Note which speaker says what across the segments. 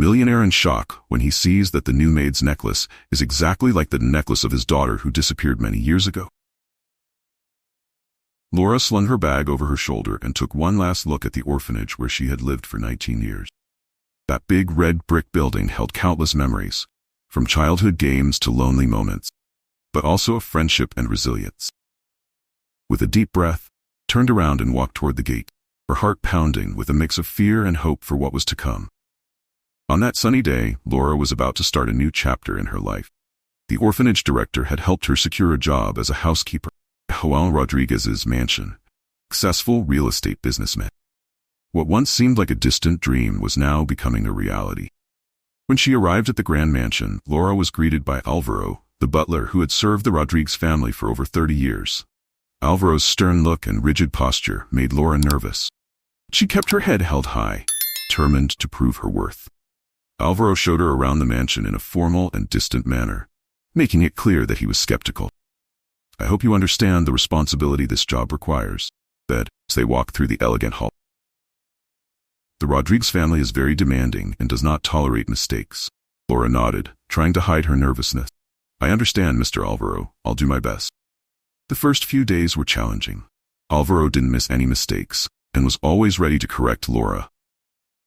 Speaker 1: Millionaire in shock when he sees that the new maid's necklace is exactly like the necklace of his daughter who disappeared many years ago. Laura slung her bag over her shoulder and took one last look at the orphanage where she had lived for 19 years. That big red brick building held countless memories, from childhood games to lonely moments, but also of friendship and resilience. With a deep breath, turned around and walked toward the gate, her heart pounding with a mix of fear and hope for what was to come. On that sunny day, Laura was about to start a new chapter in her life. The orphanage director had helped her secure a job as a housekeeper at Juan Rodriguez's mansion, successful real estate businessman. What once seemed like a distant dream was now becoming a reality. When she arrived at the grand mansion, Laura was greeted by Alvaro, the butler who had served the Rodriguez family for over 30 years. Alvaro's stern look and rigid posture made Laura nervous. She kept her head held high, determined to prove her worth. Alvaro showed her around the mansion in a formal and distant manner, making it clear that he was skeptical. "I hope you understand the responsibility this job requires," he said, as they walked through the elegant hall. "The Rodriguez family is very demanding and does not tolerate mistakes." Laura nodded, trying to hide her nervousness. "I understand, Mr. Alvaro. I'll do my best." The first few days were challenging. Alvaro didn't miss any mistakes, and was always ready to correct Laura.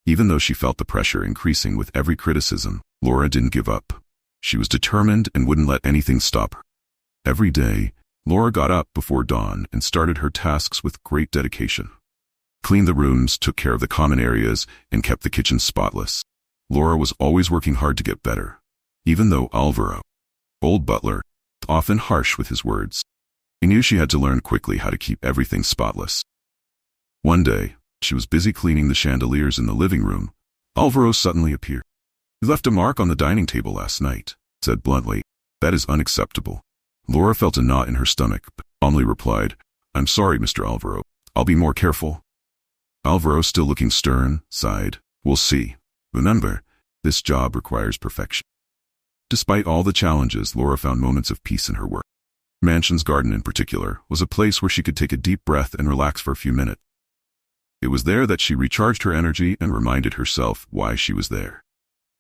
Speaker 1: Even though she felt the pressure increasing with every criticism, Laura didn't give up. She was determined and wouldn't let anything stop her. Every day, Laura got up before dawn and started her tasks with great dedication. Cleaned the rooms, took care of the common areas, and kept the kitchen spotless. Laura was always working hard to get better, even though Alvaro, old butler, was often harsh with his words. He knew she had to learn quickly how to keep everything spotless. One day, she was busy cleaning the chandeliers in the living room. Alvaro suddenly appeared. "You left a mark on the dining table last night," he said bluntly. "That is unacceptable." Laura felt a knot in her stomach, but calmly replied, "I'm sorry, Mr. Alvaro. I'll be more careful." Alvaro, still looking stern, sighed. "We'll see. Remember, this job requires perfection." Despite all the challenges, Laura found moments of peace in her work. Mansion's garden in particular was a place where she could take a deep breath and relax for a few minutes. It was there that she recharged her energy and reminded herself why she was there.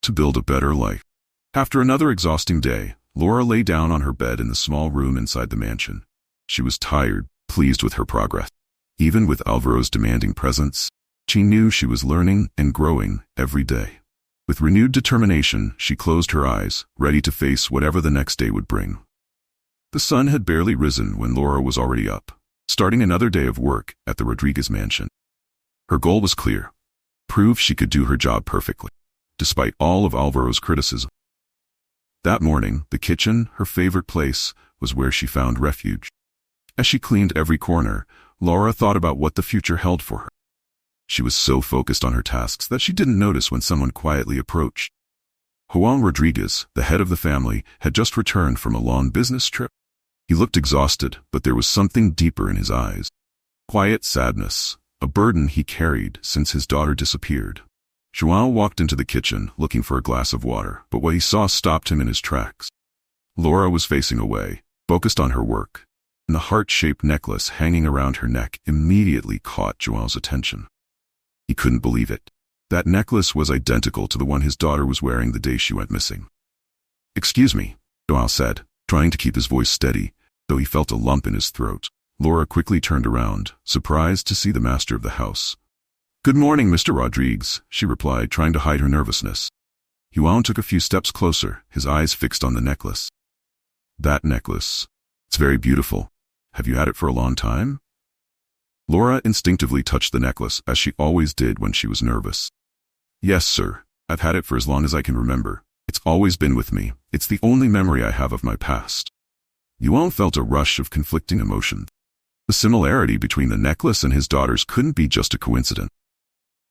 Speaker 1: To build a better life. After another exhausting day, Laura lay down on her bed in the small room inside the mansion. She was tired, pleased with her progress. Even with Alvaro's demanding presence, she knew she was learning and growing every day. With renewed determination, she closed her eyes, ready to face whatever the next day would bring. The sun had barely risen when Laura was already up, starting another day of work at the Rodriguez mansion. Her goal was clear: prove she could do her job perfectly, despite all of Alvaro's criticism. That morning, the kitchen, her favorite place, was where she found refuge. As she cleaned every corner, Laura thought about what the future held for her. She was so focused on her tasks that she didn't notice when someone quietly approached. Juan Rodriguez, the head of the family, had just returned from a long business trip. He looked exhausted, but there was something deeper in his eyes. Quiet sadness, a burden he carried since his daughter disappeared. Juan walked into the kitchen, looking for a glass of water, but what he saw stopped him in his tracks. Laura was facing away, focused on her work, and the heart-shaped necklace hanging around her neck immediately caught Juan's attention. He couldn't believe it. That necklace was identical to the one his daughter was wearing the day she went missing. "Excuse me," Juan said, trying to keep his voice steady, though he felt a lump in his throat. Laura quickly turned around, surprised to see the master of the house. "Good morning, Mr. Rodriguez," she replied, trying to hide her nervousness. Juan took a few steps closer, his eyes fixed on the necklace. "That necklace. It's very beautiful. Have you had it for a long time?" Laura instinctively touched the necklace, as she always did when she was nervous. "Yes, sir. I've had it for as long as I can remember. It's always been with me. It's the only memory I have of my past." Juan felt a rush of conflicting emotions. The similarity between the necklace and his daughters couldn't be just a coincidence.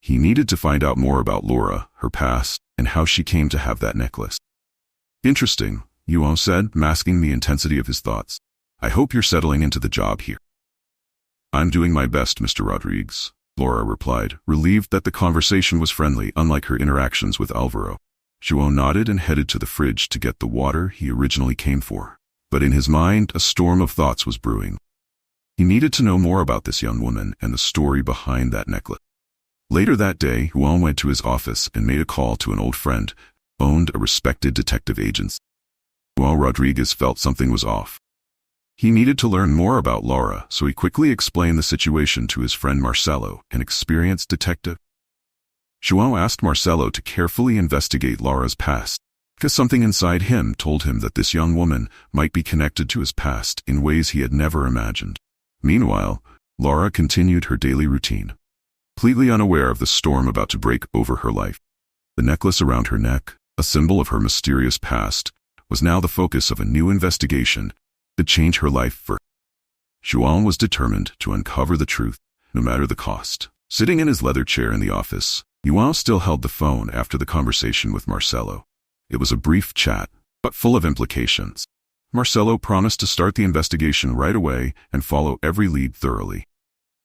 Speaker 1: He needed to find out more about Laura, her past, and how she came to have that necklace. "Interesting," Juan said, masking the intensity of his thoughts. "I hope you're settling into the job here." "I'm doing my best, Mr. Rodriguez," Laura replied, relieved that the conversation was friendly, unlike her interactions with Alvaro. Juan nodded and headed to the fridge to get the water he originally came for. But in his mind, a storm of thoughts was brewing. He needed to know more about this young woman and the story behind that necklace. Later that day, João went to his office and made a call to an old friend who owned a respected detective agency. João Rodrigues felt something was off. He needed to learn more about Laura, so he quickly explained the situation to his friend Marcelo, an experienced detective. João asked Marcelo to carefully investigate Laura's past, because something inside him told him that this young woman might be connected to his past in ways he had never imagined. Meanwhile, Laura continued her daily routine, completely unaware of the storm about to break over her life. The necklace around her neck, a symbol of her mysterious past, was now the focus of a new investigation that changed her life forever. João was determined to uncover the truth, no matter the cost. Sitting in his leather chair in the office, João still held the phone after the conversation with Marcelo. It was a brief chat, but full of implications. Marcelo promised to start the investigation right away and follow every lead thoroughly.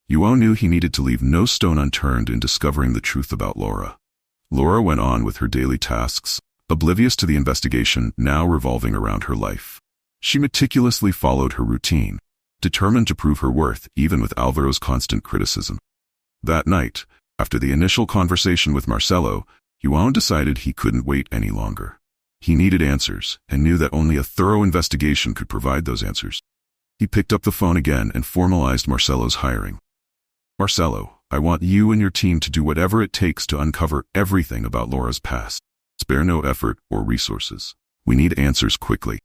Speaker 1: João knew he needed to leave no stone unturned in discovering the truth about Laura. Laura went on with her daily tasks, oblivious to the investigation now revolving around her life. She meticulously followed her routine, determined to prove her worth even with Alvaro's constant criticism. That night, after the initial conversation with Marcelo, João decided he couldn't wait any longer. He needed answers and knew that only a thorough investigation could provide those answers. He picked up the phone again and formalized Marcelo's hiring. "Marcelo, I want you and your team to do whatever it takes to uncover everything about Laura's past. Spare no effort or resources. We need answers quickly,"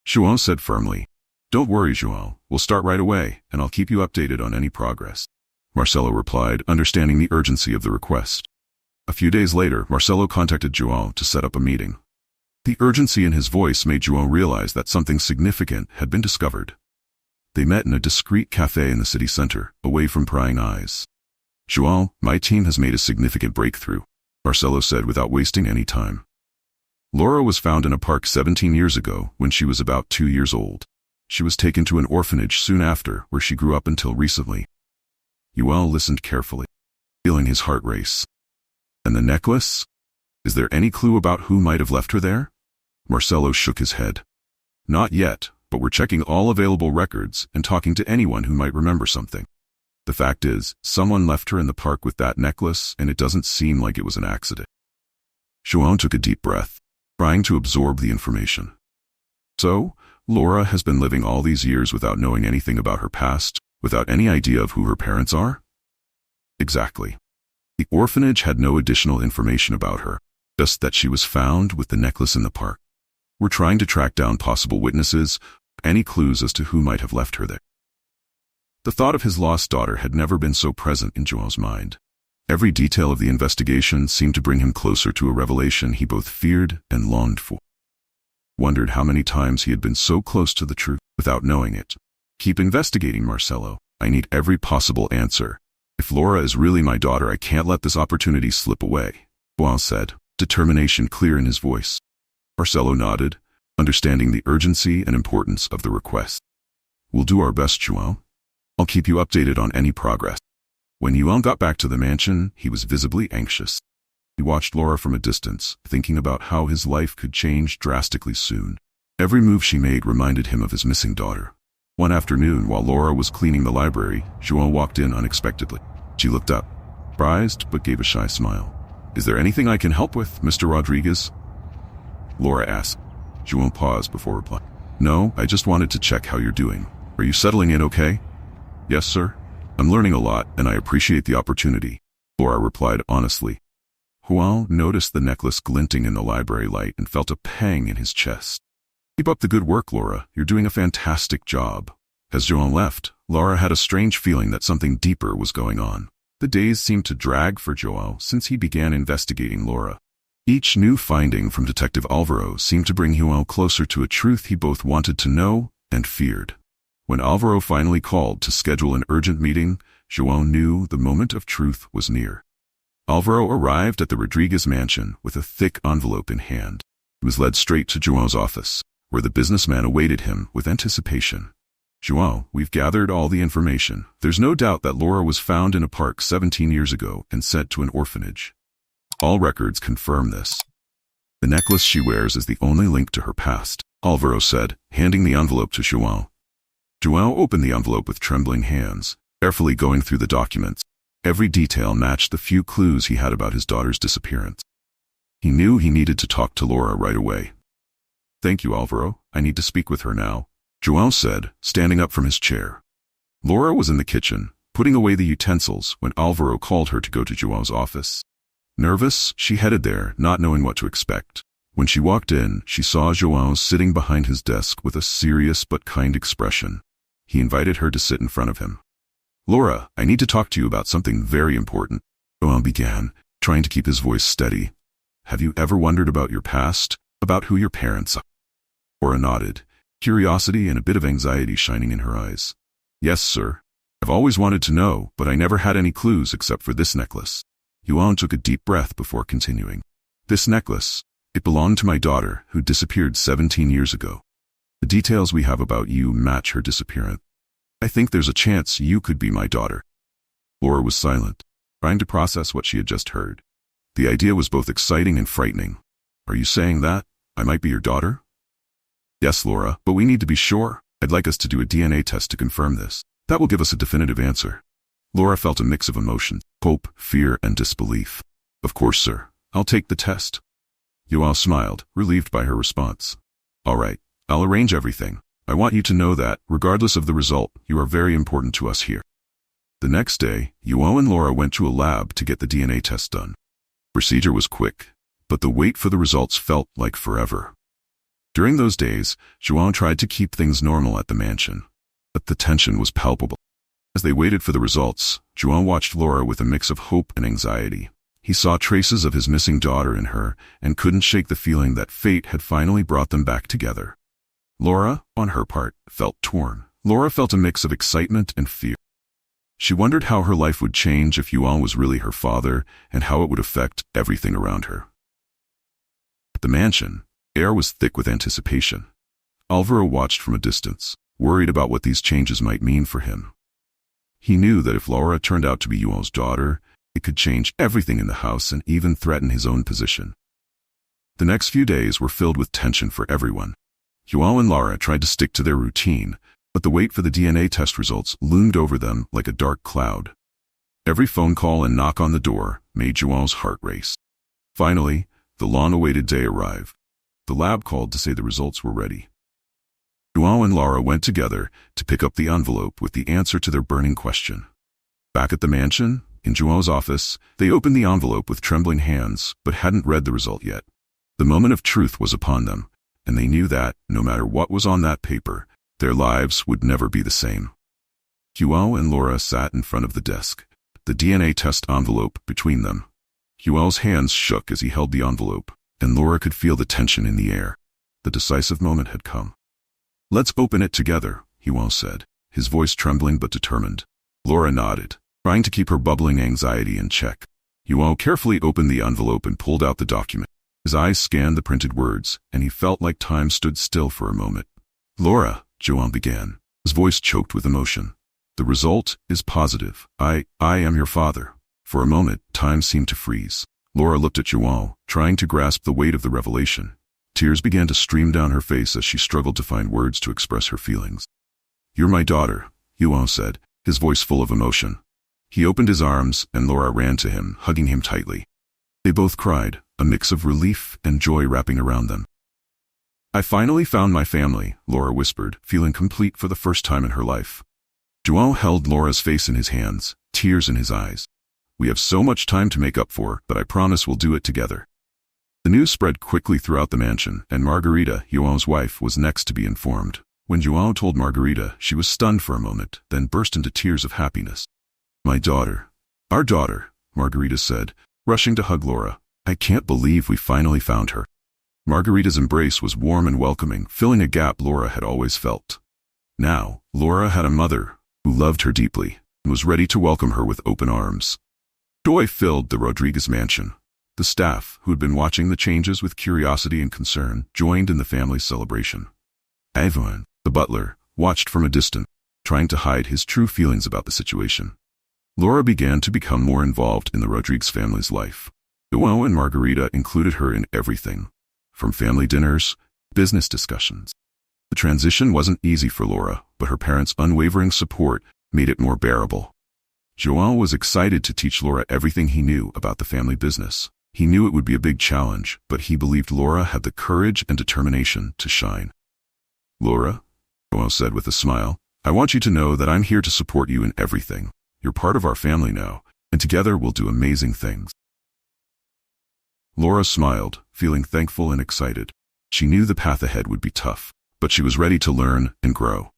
Speaker 1: João said firmly. "Don't worry, João. We'll start right away, and I'll keep you updated on any progress," Marcelo replied, understanding the urgency of the request. A few days later, Marcelo contacted João to set up a meeting. The urgency in his voice made João realize that something significant had been discovered. They met in a discreet cafe in the city center, away from prying eyes. "João, my team has made a significant breakthrough," Marcelo said without wasting any time. Laura was found in a park 17 years ago when she was about 2 years old. She was taken to an orphanage soon after, where she grew up until recently. João listened carefully, feeling his heart race. "And the necklace? Is there any clue about who might have left her there?" Marcelo shook his head. "Not yet, but we're checking all available records and talking to anyone who might remember something. The fact is, someone left her in the park with that necklace, and it doesn't seem like it was an accident." João took a deep breath, trying to absorb the information. "So, Laura has been living all these years without knowing anything about her past, without any idea of who her parents are?" "Exactly. The orphanage had no additional information about her, just that she was found with the necklace in the park. We're trying to track down possible witnesses, any clues as to who might have left her there." The thought of his lost daughter had never been so present in João's mind. Every detail of the investigation seemed to bring him closer to a revelation he both feared and longed for. Wondered how many times he had been so close to the truth without knowing it. "Keep investigating, Marcelo. I need every possible answer. If Laura is really my daughter, I can't let this opportunity slip away," João said, determination clear in his voice. Marcelo nodded, understanding the urgency and importance of the request. "We'll do our best, João. I'll keep you updated on any progress." When João got back to the mansion, he was visibly anxious. He watched Laura from a distance, thinking about how his life could change drastically soon. Every move she made reminded him of his missing daughter. One afternoon, while Laura was cleaning the library, João walked in unexpectedly. She looked up, surprised but gave a shy smile. "Is there anything I can help with, Mr. Rodrigues?" Laura asked. João paused before replying. "No, I just wanted to check how you're doing. Are you settling in okay?" "Yes, sir. I'm learning a lot, and I appreciate the opportunity," Laura replied honestly. João noticed the necklace glinting in the library light and felt a pang in his chest. "Keep up the good work, Laura. You're doing a fantastic job." As João left, Laura had a strange feeling that something deeper was going on. The days seemed to drag for João since he began investigating Laura. Each new finding from Detective Alvaro seemed to bring João closer to a truth he both wanted to know and feared. When Alvaro finally called to schedule an urgent meeting, João knew the moment of truth was near. Alvaro arrived at the Rodrigues mansion with a thick envelope in hand. He was led straight to João's office, where the businessman awaited him with anticipation. "João, we've gathered all the information. There's no doubt that Laura was found in a park 17 years ago and sent to an orphanage. All records confirm this. The necklace she wears is the only link to her past," Alvaro said, handing the envelope to João. João opened the envelope with trembling hands, carefully going through the documents. Every detail matched the few clues he had about his daughter's disappearance. He knew he needed to talk to Laura right away. "Thank you, Alvaro. I need to speak with her now," João said, standing up from his chair. Laura was in the kitchen, putting away the utensils when Alvaro called her to go to João's office. Nervous, she headed there, not knowing what to expect. When she walked in, she saw João sitting behind his desk with a serious but kind expression. He invited her to sit in front of him. "Laura, I need to talk to you about something very important," João began, trying to keep his voice steady. "Have you ever wondered about your past, about who your parents are?" Laura nodded, curiosity and a bit of anxiety shining in her eyes. "Yes, sir. I've always wanted to know, but I never had any clues except for this necklace." João took a deep breath before continuing. "This necklace, it belonged to my daughter, who disappeared 17 years ago. The details we have about you match her disappearance. I think there's a chance you could be my daughter." Laura was silent, trying to process what she had just heard. The idea was both exciting and frightening. "Are you saying that I might be your daughter?" "Yes, Laura, but we need to be sure. I'd like us to do a DNA test to confirm this. That will give us a definitive answer." Laura felt a mix of emotions, hope, fear, and disbelief. "Of course, sir. I'll take the test." João smiled, relieved by her response. "All right, I'll arrange everything. I want you to know that, regardless of the result, you are very important to us here." The next day, João and Laura went to a lab to get the DNA test done. The procedure was quick, but the wait for the results felt like forever. During those days, João tried to keep things normal at the mansion, but the tension was palpable. As they waited for the results, João watched Laura with a mix of hope and anxiety. He saw traces of his missing daughter in her and couldn't shake the feeling that fate had finally brought them back together. Laura, on her part, felt torn. Laura felt a mix of excitement and fear. She wondered how her life would change if João was really her father and how it would affect everything around her. At the mansion, air was thick with anticipation. Alvaro watched from a distance, worried about what these changes might mean for him. He knew that if Laura turned out to be João's daughter, it could change everything in the house and even threaten his own position. The next few days were filled with tension for everyone. João and Laura tried to stick to their routine, but the wait for the DNA test results loomed over them like a dark cloud. Every phone call and knock on the door made João's heart race. Finally, the long-awaited day arrived. The lab called to say the results were ready. João and Laura went together to pick up the envelope with the answer to their burning question. Back at the mansion, in João's office, they opened the envelope with trembling hands but hadn't read the result yet. The moment of truth was upon them, and they knew that, no matter what was on that paper, their lives would never be the same. João and Laura sat in front of the desk, the DNA test envelope between them. João's hands shook as he held the envelope, and Laura could feel the tension in the air. The decisive moment had come. "Let's open it together," João said, his voice trembling but determined. Laura nodded, trying to keep her bubbling anxiety in check. João carefully opened the envelope and pulled out the document. His eyes scanned the printed words, and he felt like time stood still for a moment. "Laura," João began, his voice choked with emotion. "The result is positive. I am your father." For a moment, time seemed to freeze. Laura looked at João, trying to grasp the weight of the revelation. Tears began to stream down her face as she struggled to find words to express her feelings. "You're my daughter," João said, his voice full of emotion. He opened his arms, and Laura ran to him, hugging him tightly. They both cried, a mix of relief and joy wrapping around them. "I finally found my family," Laura whispered, feeling complete for the first time in her life. João held Laura's face in his hands, tears in his eyes. "We have so much time to make up for, but I promise we'll do it together." The news spread quickly throughout the mansion, and Margarita, João's wife, was next to be informed. When João told Margarita, she was stunned for a moment, then burst into tears of happiness. "My daughter. Our daughter," Margarita said, rushing to hug Laura. "I can't believe we finally found her." Margarita's embrace was warm and welcoming, filling a gap Laura had always felt. Now, Laura had a mother who loved her deeply and was ready to welcome her with open arms. Joy filled the Rodriguez mansion. The staff, who had been watching the changes with curiosity and concern, joined in the family's celebration. Ivan, the butler, watched from a distance, trying to hide his true feelings about the situation. Laura began to become more involved in the Rodriguez family's life. João and Margarita included her in everything, from family dinners, business discussions. The transition wasn't easy for Laura, but her parents' unwavering support made it more bearable. João was excited to teach Laura everything he knew about the family business. He knew it would be a big challenge, but he believed Laura had the courage and determination to shine. "Laura," João said with a smile, "I want you to know that I'm here to support you in everything. You're part of our family now, and together we'll do amazing things." Laura smiled, feeling thankful and excited. She knew the path ahead would be tough, but she was ready to learn and grow.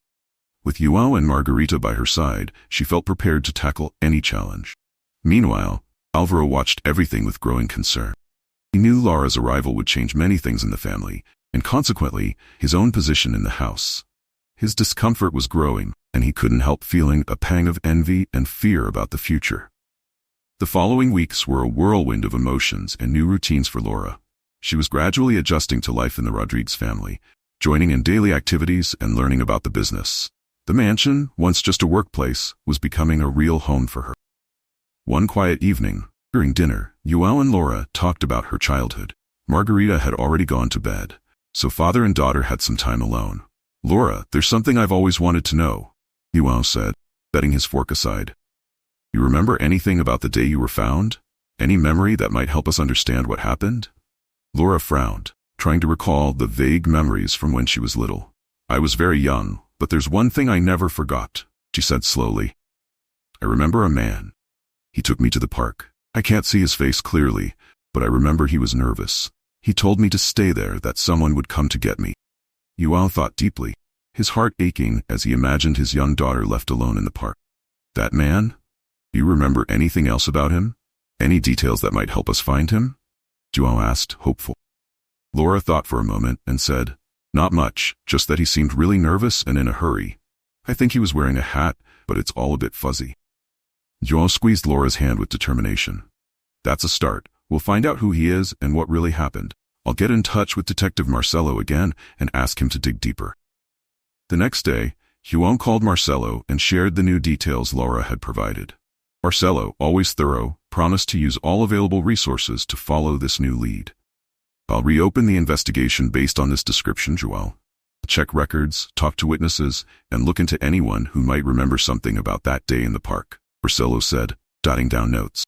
Speaker 1: With João and Margarita by her side, she felt prepared to tackle any challenge. Meanwhile, Álvaro watched everything with growing concern. He knew Laura's arrival would change many things in the family, and consequently, his own position in the house. His discomfort was growing, and he couldn't help feeling a pang of envy and fear about the future. The following weeks were a whirlwind of emotions and new routines for Laura. She was gradually adjusting to life in the Rodrigues family, joining in daily activities and learning about the business. The mansion, once just a workplace, was becoming a real home for her. One quiet evening, during dinner, João and Laura talked about her childhood. Margarita had already gone to bed, so father and daughter had some time alone. "Laura, there's something I've always wanted to know," João said, setting his fork aside. "You remember anything about the day you were found? Any memory that might help us understand what happened?" Laura frowned, trying to recall the vague memories from when she was little. "I was very young, but there's one thing I never forgot," she said slowly. "I remember a man. He took me to the park. I can't see his face clearly, but I remember he was nervous. He told me to stay there, that someone would come to get me." João thought deeply, his heart aching as he imagined his young daughter left alone in the park. "That man? Do you remember anything else about him? Any details that might help us find him?" João asked, hopeful. Laura thought for a moment and said, "Not much, just that he seemed really nervous and in a hurry. I think he was wearing a hat, but it's all a bit fuzzy." João squeezed Laura's hand with determination. "That's a start. We'll find out who he is and what really happened. I'll get in touch with Detective Marcelo again and ask him to dig deeper." The next day, João called Marcelo and shared the new details Laura had provided. Marcelo, always thorough, promised to use all available resources to follow this new lead. "I'll reopen the investigation based on this description, João. Check records, talk to witnesses, and look into anyone who might remember something about that day in the park," Marcelo said, jotting down notes.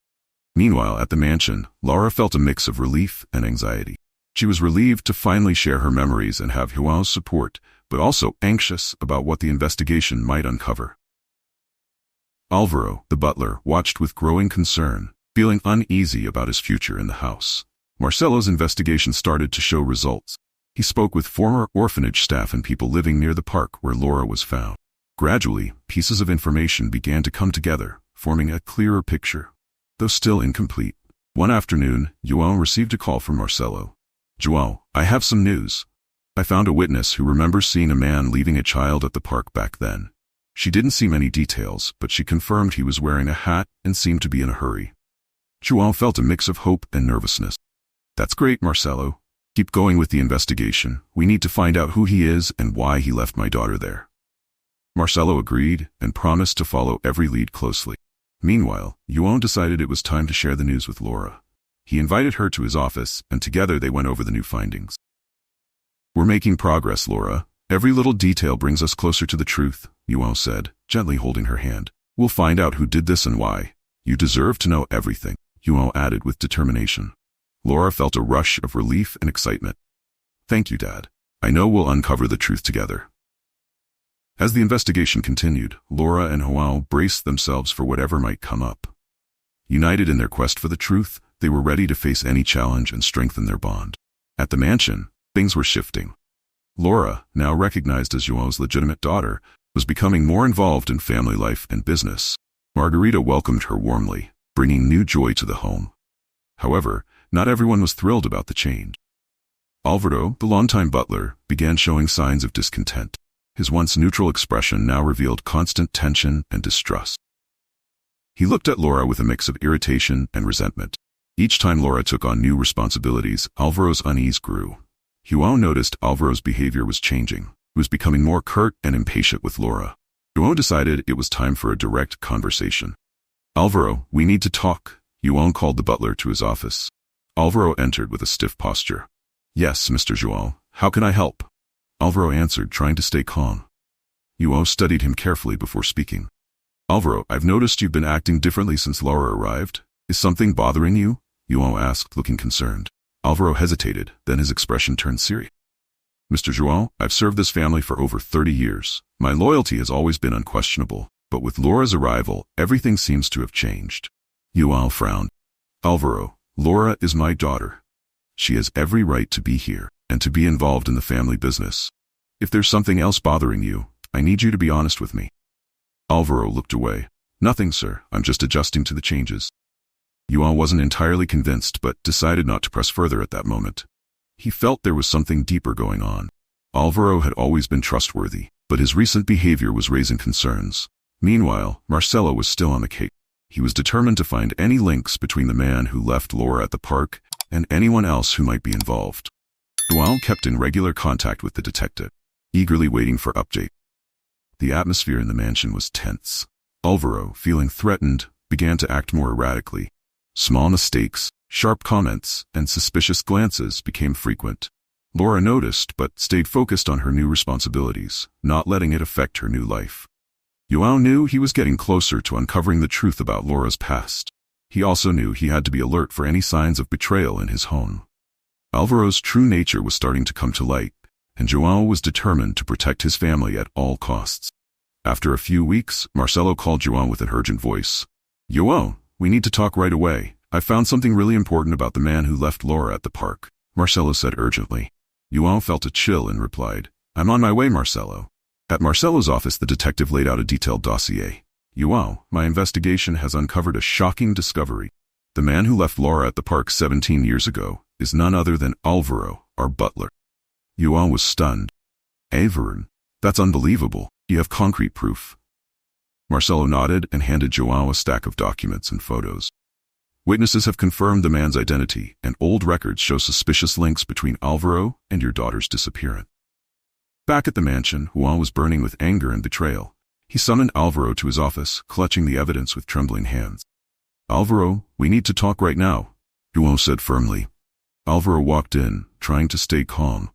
Speaker 1: Meanwhile, at the mansion, Laura felt a mix of relief and anxiety. She was relieved to finally share her memories and have João's support, but also anxious about what the investigation might uncover. Álvaro, the butler, watched with growing concern, feeling uneasy about his future in the house. Marcelo's investigation started to show results. He spoke with former orphanage staff and people living near the park where Laura was found. Gradually, pieces of information began to come together, forming a clearer picture. Though still incomplete, one afternoon, João received a call from Marcelo. "João, I have some news. I found a witness who remembers seeing a man leaving a child at the park back then. She didn't see many details, but she confirmed he was wearing a hat and seemed to be in a hurry." João felt a mix of hope and nervousness. "That's great, Marcelo. Keep going with the investigation. We need to find out who he is and why he left my daughter there." Marcelo agreed and promised to follow every lead closely. Meanwhile, João decided it was time to share the news with Laura. He invited her to his office, and together they went over the new findings. "We're making progress, Laura. Every little detail brings us closer to the truth," João said, gently holding her hand. "We'll find out who did this and why. You deserve to know everything," João added with determination. Laura felt a rush of relief and excitement. "Thank you, Dad. I know we'll uncover the truth together." As the investigation continued, Laura and João braced themselves for whatever might come up. United in their quest for the truth, they were ready to face any challenge and strengthen their bond. At the mansion, things were shifting. Laura, now recognized as João's legitimate daughter, was becoming more involved in family life and business. Margarita welcomed her warmly, bringing new joy to the home. However, not everyone was thrilled about the change. Álvaro, the longtime butler, began showing signs of discontent. His once neutral expression now revealed constant tension and distrust. He looked at Laura with a mix of irritation and resentment. Each time Laura took on new responsibilities, Álvaro's unease grew. João noticed Álvaro's behavior was changing. He was becoming more curt and impatient with Laura. João decided it was time for a direct conversation. "Álvaro, we need to talk." João called the butler to his office. Álvaro entered with a stiff posture. "Yes, Mr. João, how can I help?" Álvaro answered, trying to stay calm. João studied him carefully before speaking. Alvaro, I've noticed you've been acting differently since Laura arrived. Is something bothering you? João asked, looking concerned. Alvaro hesitated, then his expression turned serious. Mr. João, I've served this family for over 30 years. My loyalty has always been unquestionable, but with Laura's arrival, everything seems to have changed. João frowned. Alvaro, Laura is my daughter. She has every right to be here and to be involved in the family business. If there's something else bothering you, I need you to be honest with me. Alvaro looked away. Nothing, sir. I'm just adjusting to the changes. João wasn't entirely convinced, but decided not to press further at that moment. He felt there was something deeper going on. Alvaro had always been trustworthy, but his recent behavior was raising concerns. Meanwhile, Marcelo was still on the case. He was determined to find any links between the man who left Laura at the park and anyone else who might be involved. João kept in regular contact with the detective, eagerly waiting for update. The atmosphere in the mansion was tense. Alvaro, feeling threatened, began to act more erratically. Small mistakes, sharp comments, and suspicious glances became frequent. Laura noticed, but stayed focused on her new responsibilities, not letting it affect her new life. João knew he was getting closer to uncovering the truth about Laura's past. He also knew he had to be alert for any signs of betrayal in his home. Alvaro's true nature was starting to come to light, and João was determined to protect his family at all costs. After a few weeks, Marcelo called João with an urgent voice. João, we need to talk right away. I found something really important about the man who left Laura at the park, Marcelo said urgently. João felt a chill and replied, I'm on my way, Marcelo. At Marcelo's office, the detective laid out a detailed dossier. João, my investigation has uncovered a shocking discovery. The man who left Laura at the park 17 years ago is none other than Alvaro, our butler. João was stunned. Avern, that's unbelievable. You have concrete proof. Marcelo nodded and handed João a stack of documents and photos. Witnesses have confirmed the man's identity, and old records show suspicious links between Alvaro and your daughter's disappearance. Back at the mansion, João was burning with anger and betrayal. He summoned Alvaro to his office, clutching the evidence with trembling hands. Alvaro, we need to talk right now, João said firmly. Alvaro walked in, trying to stay calm.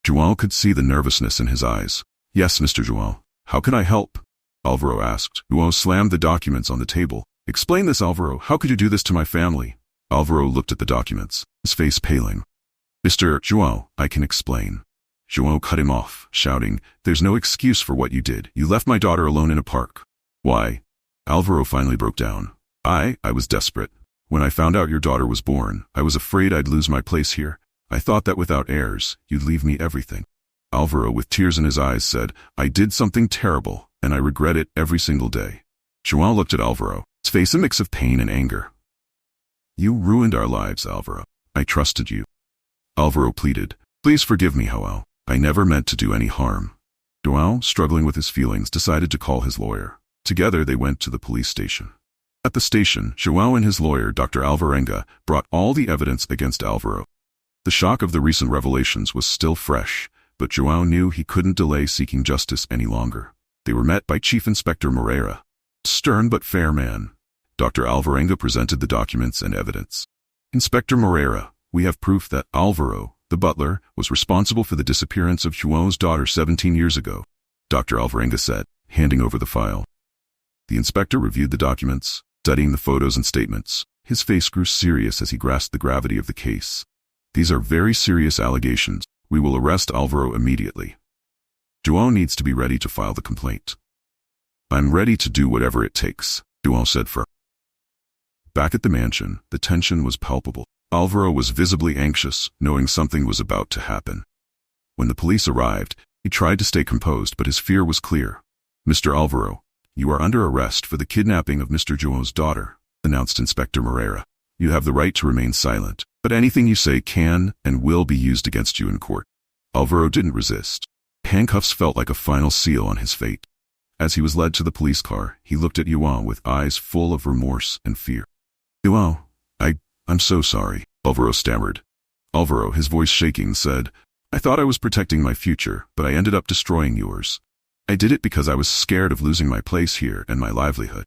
Speaker 1: João could see the nervousness in his eyes. Yes, Mr. João. How can I help? Alvaro asked. João slammed the documents on the table. Explain this, Alvaro. How could you do this to my family? Alvaro looked at the documents, his face paling. Mr. João, I can explain. João cut him off, shouting, There's no excuse for what you did. You left my daughter alone in a park. Why? Alvaro finally broke down. I was desperate. When I found out your daughter was born, I was afraid I'd lose my place here. I thought that without heirs, you'd leave me everything. Alvaro, with tears in his eyes, said, I did something terrible, and I regret it every single day. João looked at Alvaro, his face a mix of pain and anger. You ruined our lives, Alvaro. I trusted you. Alvaro pleaded, Please forgive me, João. I never meant to do any harm. João, struggling with his feelings, decided to call his lawyer. Together they went to the police station. At the station, João and his lawyer, Dr. Alvarenga, brought all the evidence against Alvaro. The shock of the recent revelations was still fresh, but João knew he couldn't delay seeking justice any longer. They were met by Chief Inspector Moreira. Stern but fair man. Dr. Alvarenga presented the documents and evidence. Inspector Moreira, we have proof that Alvaro, the butler, was responsible for the disappearance of João's daughter 17 years ago, Dr. Alvarenga said, handing over the file. The inspector reviewed the documents, studying the photos and statements. His face grew serious as he grasped the gravity of the case. These are very serious allegations. We will arrest Alvaro immediately. João needs to be ready to file the complaint. I'm ready to do whatever it takes, João said firmly. Back at the mansion, the tension was palpable. Alvaro was visibly anxious, knowing something was about to happen. When the police arrived, he tried to stay composed, but his fear was clear. Mr. Alvaro, you are under arrest for the kidnapping of Mr. João's daughter, announced Inspector Moreira. You have the right to remain silent, but anything you say can and will be used against you in court. Alvaro didn't resist. Handcuffs felt like a final seal on his fate. As he was led to the police car, he looked at João with eyes full of remorse and fear. João, I'm so sorry, Alvaro stammered. Alvaro, his voice shaking, said, I thought I was protecting my future, but I ended up destroying yours. I did it because I was scared of losing my place here and my livelihood.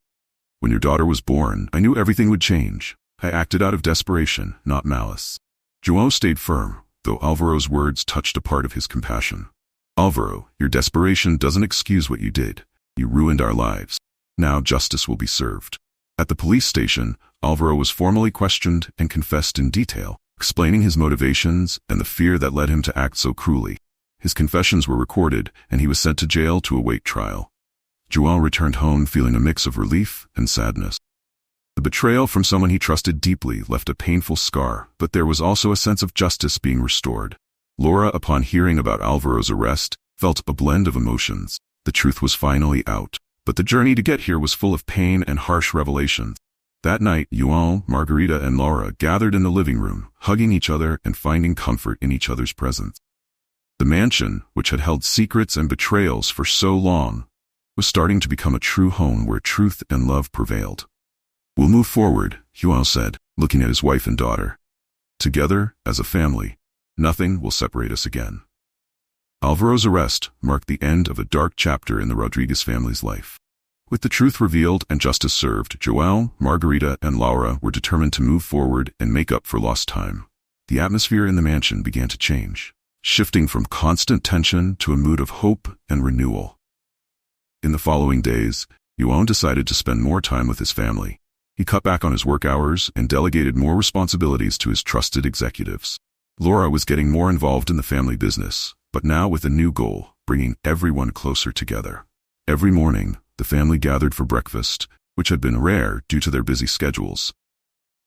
Speaker 1: When your daughter was born, I knew everything would change. I acted out of desperation, not malice. João stayed firm, though Alvaro's words touched a part of his compassion. Alvaro, your desperation doesn't excuse what you did. You ruined our lives. Now justice will be served. At the police station, Alvaro was formally questioned and confessed in detail, explaining his motivations and the fear that led him to act so cruelly. His confessions were recorded, and he was sent to jail to await trial. João returned home feeling a mix of relief and sadness. The betrayal from someone he trusted deeply left a painful scar, but there was also a sense of justice being restored. Laura, upon hearing about Alvaro's arrest, felt a blend of emotions. The truth was finally out, but the journey to get here was full of pain and harsh revelations. That night, João, Margarita, and Laura gathered in the living room, hugging each other and finding comfort in each other's presence. The mansion, which had held secrets and betrayals for so long, was starting to become a true home where truth and love prevailed. "We'll move forward," João said, looking at his wife and daughter. "Together, as a family, nothing will separate us again." Alvaro's arrest marked the end of a dark chapter in the Rodrigues family's life. With the truth revealed and justice served, João, Margarita, and Laura were determined to move forward and make up for lost time. The atmosphere in the mansion began to change, shifting from constant tension to a mood of hope and renewal. In the following days, João decided to spend more time with his family. He cut back on his work hours and delegated more responsibilities to his trusted executives. Laura was getting more involved in the family business, but now with a new goal, bringing everyone closer together. Every morning, the family gathered for breakfast, which had been rare due to their busy schedules.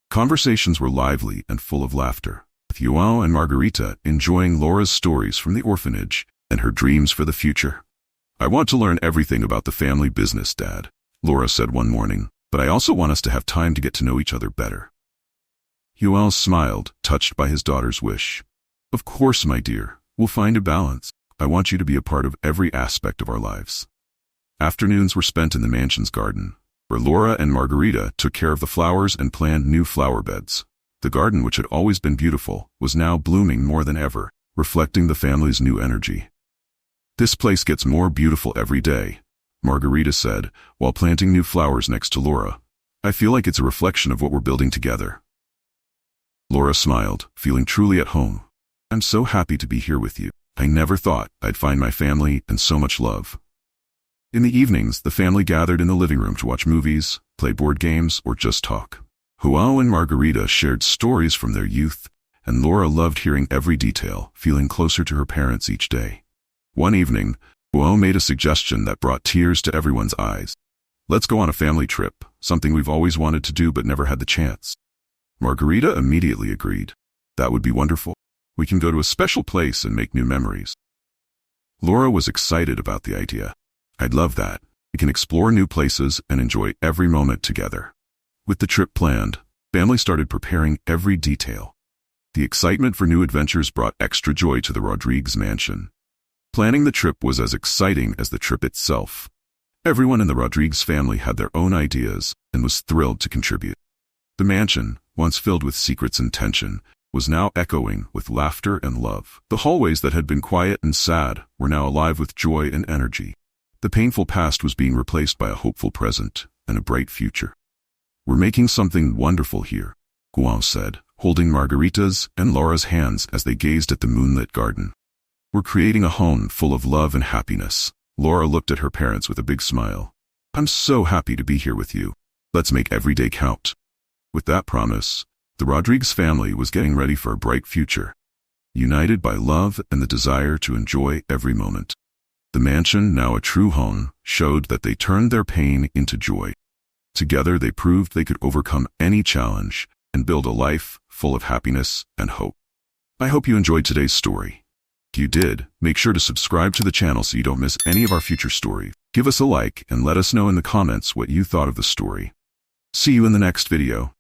Speaker 1: Conversations were lively and full of laughter, with João and Margarita enjoying Laura's stories from the orphanage and her dreams for the future. "I want to learn everything about the family business, Dad," Laura said one morning, "but I also want us to have time to get to know each other better." João smiled, touched by his daughter's wish. "Of course, my dear, we'll find a balance. I want you to be a part of every aspect of our lives." Afternoons were spent in the mansion's garden, where Laura and Margarita took care of the flowers and planned new flower beds. The garden, which had always been beautiful, was now blooming more than ever, reflecting the family's new energy. "This place gets more beautiful every day," Margarita said, while planting new flowers next to Laura. "I feel like it's a reflection of what we're building together." Laura smiled, feeling truly at home. "I'm so happy to be here with you. I never thought I'd find my family and so much love." In the evenings, the family gathered in the living room to watch movies, play board games, or just talk. João and Margarita shared stories from their youth, and Laura loved hearing every detail, feeling closer to her parents each day. One evening, João made a suggestion that brought tears to everyone's eyes. "Let's go on a family trip, something we've always wanted to do but never had the chance." Margarita immediately agreed. "That would be wonderful. We can go to a special place and make new memories." Laura was excited about the idea. "I'd love that. We can explore new places and enjoy every moment together." With the trip planned, family started preparing every detail. The excitement for new adventures brought extra joy to the Rodrigues mansion. Planning the trip was as exciting as the trip itself. Everyone in the Rodrigues family had their own ideas and was thrilled to contribute. The mansion, once filled with secrets and tension, was now echoing with laughter and love. The hallways that had been quiet and sad were now alive with joy and energy. The painful past was being replaced by a hopeful present and a bright future. "We're making something wonderful here," João said, holding Margarita's and Laura's hands as they gazed at the moonlit garden. "We're creating a home full of love and happiness." Laura looked at her parents with a big smile. "I'm so happy to be here with you. Let's make every day count." With that promise, the Rodrigues family was getting ready for a bright future, united by love and the desire to enjoy every moment. The mansion, now a true home, showed that they turned their pain into joy. Together they proved they could overcome any challenge and build a life full of happiness and hope. I hope you enjoyed today's story. If you did, make sure to subscribe to the channel so you don't miss any of our future stories. Give us a like and let us know in the comments what you thought of the story. See you in the next video.